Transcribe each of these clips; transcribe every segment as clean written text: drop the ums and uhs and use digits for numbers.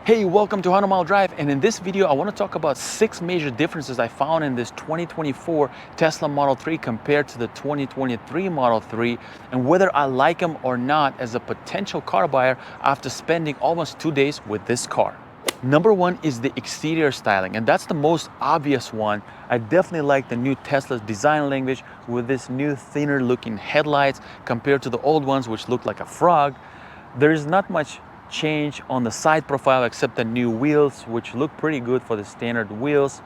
Hey, welcome to 100 Mile Drive, and in this video I want to talk about 6 major differences I found in this 2024 Tesla Model 3 compared to the 2023 Model 3, and whether I like them or not as a potential car buyer after spending almost 2 days with this car. Number one is the exterior styling, and that's the most obvious one. I definitely like the new Tesla's design language with this new thinner looking headlights compared to the old ones which look like a frog. There is not much change on the side profile except the new wheels, which look pretty good for the standard wheels.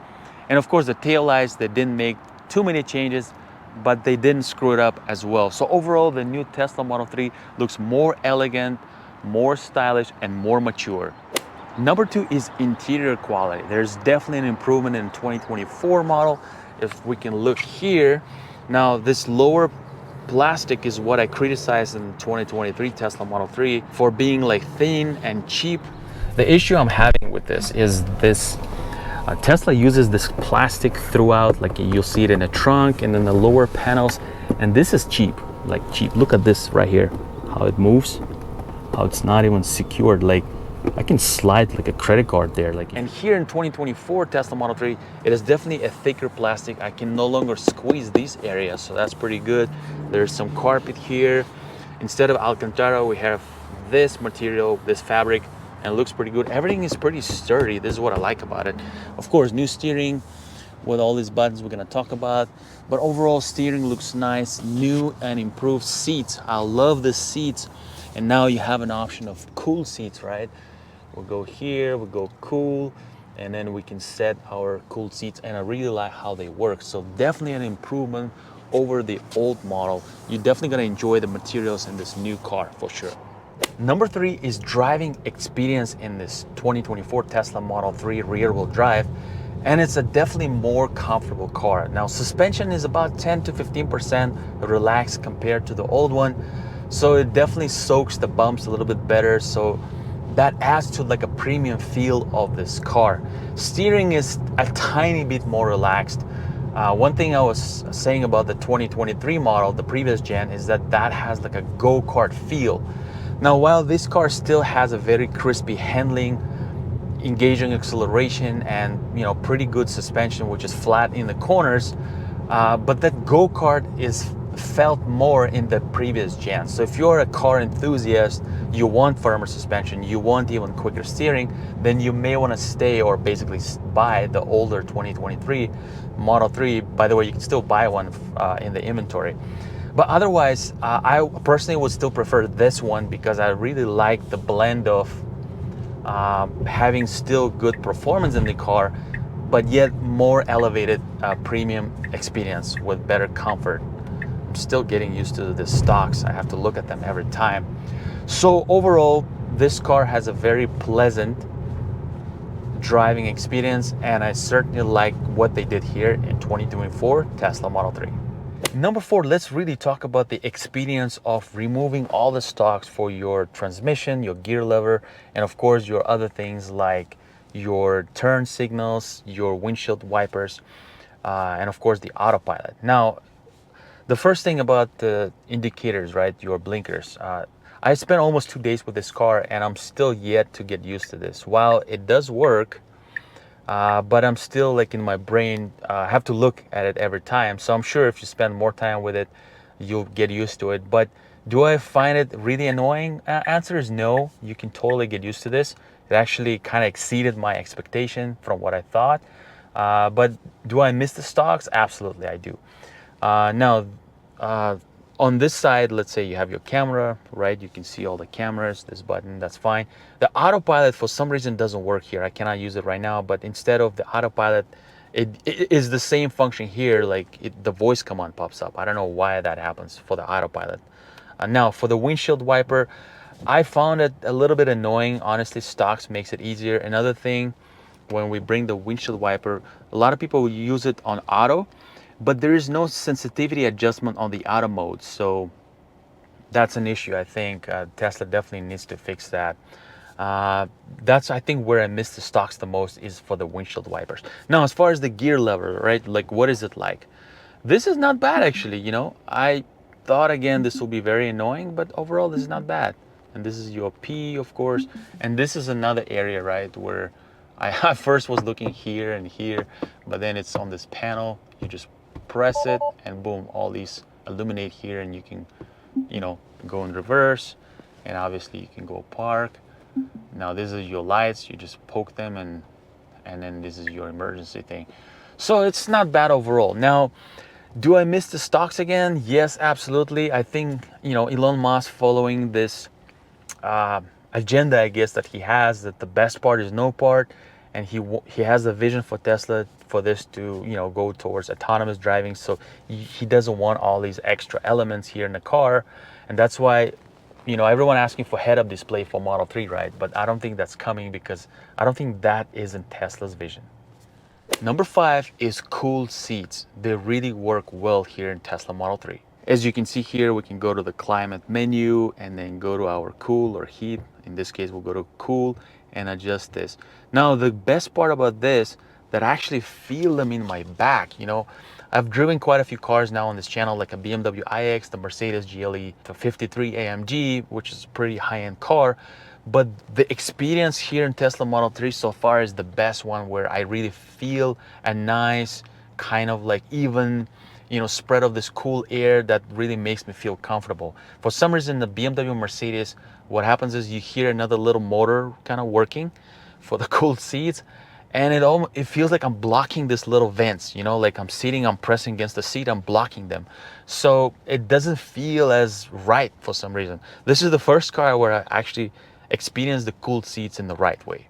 And of course the tail lights, they didn't make too many changes, but they didn't screw it up as well. So overall the new Tesla Model 3 looks more elegant, more stylish, and more mature. Number two is interior quality. There's definitely an improvement in the 2024 model. If we can look here, now this lower plastic is what I criticized in 2023 Tesla Model 3 for being like thin and cheap. The issue I'm having with this is this Tesla uses this plastic throughout, like you'll see it in the trunk and then the lower panels, and this is cheap, like cheap. Look at this right here, how it moves, how it's not even secured. Like I can slide like a credit card there. And here in 2024 Tesla Model 3, it is definitely a thicker plastic. I can no longer squeeze these areas, so that's pretty good. There's some carpet here. Instead of Alcantara, we have this material, this fabric, and it looks pretty good. Everything is pretty sturdy. This is what I like about it. Of course, new steering with all these buttons we're gonna talk about, but overall steering looks nice. New and improved seats. I love the seats. And now you have an option of cool seats, right? We'll go here, we'll go cool, and then we can set our cool seats, and I really like how they work. So definitely an improvement over the old model. You're definitely gonna enjoy the materials in this new car for sure. Number three is driving experience in this 2024 Tesla Model 3 rear-wheel drive, and it's a definitely more comfortable car. Now suspension is about 10 to 15% relaxed compared to the old one, so it definitely soaks the bumps a little bit better. So that adds to like a premium feel of this car. Steering is a tiny bit more relaxed. One thing I was saying about the 2023 model, the previous gen, is that that has like a go-kart feel. Now, while this car still has a very crispy handling, engaging acceleration, and pretty good suspension, which is flat in the corners, but that go-kart is felt more in the previous gen. So if you're a car enthusiast, you want firmer suspension, you want even quicker steering, then you may want to stay or basically buy the older 2023 Model 3. By the way, you can still buy one in the inventory. But otherwise, I personally would still prefer this one because I really like the blend of having still good performance in the car, but yet more elevated premium experience with better comfort. I'm still getting used to the Stalks. I have to look at them every time. So overall, this car has a very pleasant driving experience, and I certainly like what they did here in 2024 Tesla Model 3. Number four, let's really talk about the experience of removing all the stalks for your transmission, your gear lever, and of course your other things like your turn signals, your windshield wipers, and of course the autopilot. Now, the first thing about the indicators, right, your blinkers. I spent almost 2 days with this car and I'm still yet to get used to this. While it does work, but I'm still like in my brain, have to look at it every time. So I'm sure if you spend more time with it, you'll get used to it. But do I find it really annoying? Answer is no. You can totally get used to this. It actually kind of exceeded my expectation from what I thought. But do I miss the stalks? Absolutely, I do. Now, on this side, let's say you have your camera, right? You can see all the cameras, this button, that's fine. The autopilot for some reason doesn't work here. I cannot use it right now, but instead of the autopilot, it is the same function here, like the voice command pops up. I don't know why that happens for the autopilot. Now, for the windshield wiper, I found it a little bit annoying. Honestly, Stocks makes it easier. Another thing, when we bring the windshield wiper, a lot of people use it on auto, but there is no sensitivity adjustment on the auto mode. So that's an issue. I think Tesla definitely needs to fix that. That's, I think, where I miss the Stocks the most is for the windshield wipers. Now, as far as the gear lever, right? Like, what is it like? This is not bad, actually. I thought, again, this will be very annoying, but overall, this is not bad. and this is your P, of course. And this is another area, right, where I first was looking here and here, but then it's on this panel. You just press it and boom, all these illuminate here, and you can, you know, go in reverse, and obviously you can go park. Now this is your lights, you just poke them, and then this is your emergency thing. So it's not bad overall. Now, do I miss the stocks again? Yes, absolutely. I think, you know, Elon Musk following this agenda, I guess, that he has, that the best part is no part, and he has a vision for Tesla for this to, you know, go towards autonomous driving. So he doesn't want all these extra elements here in the car, and that's why, you know, everyone asking for head-up display for Model 3, right? But I don't think that's coming, because I don't think that is in Tesla's vision. Number 5 is cool seats. They really work well here in Tesla Model 3. As you can see here, we can go to the climate menu and then go to our cool or heat. In this case, we'll go to cool and adjust this. Now, the best part about this, that I actually feel them in my back. You know, I've driven quite a few cars now on this channel, like a BMW iX, the Mercedes GLE, the 53 AMG, which is a pretty high-end car. But the experience here in Tesla Model 3 so far is the best one, where I really feel a nice kind of like even, you know, spread of this cool air that really makes me feel comfortable. For some reason, the BMW Mercedes, what happens is you hear another little motor kind of working for the cool seats, and it feels like I'm blocking this little vents, you know, like I'm sitting, I'm pressing against the seat, I'm blocking them. So it doesn't feel as right for some reason. This is the first car where I actually experienced the cooled seats in the right way.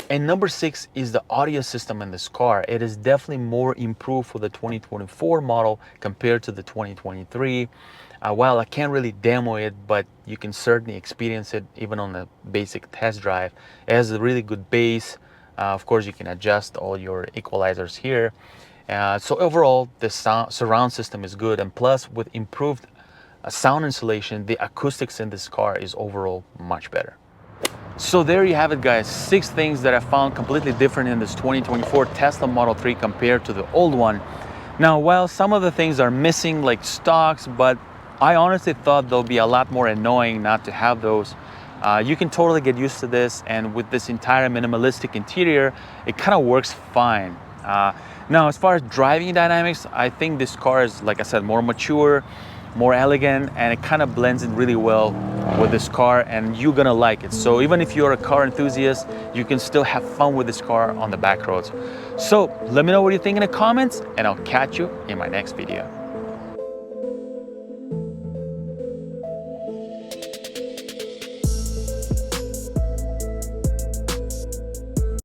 And number 6 is the audio system in this car. It is definitely more improved for the 2024 model compared to the 2023. While I can't really demo it, but you can certainly experience it even on a basic test drive. It has a really good bass. Of course, you can adjust all your equalizers here. So overall, the surround system is good, and plus with improved sound insulation, the acoustics in this car is overall much better. So there you have it, guys. 6 things that I found completely different in this 2024 Tesla Model 3 compared to the old one. Now, while some of the things are missing, like stocks, but I honestly thought they'll be a lot more annoying not to have those. You can totally get used to this, and with this entire minimalistic interior, it kind of works fine. Now, as far as driving dynamics, I think this car is, like I said, more mature, more elegant, and it kind of blends in really well with this car, and you're gonna like it. So even if you're a car enthusiast, you can still have fun with this car on the back roads. So let me know what you think in the comments, and I'll catch you in my next video.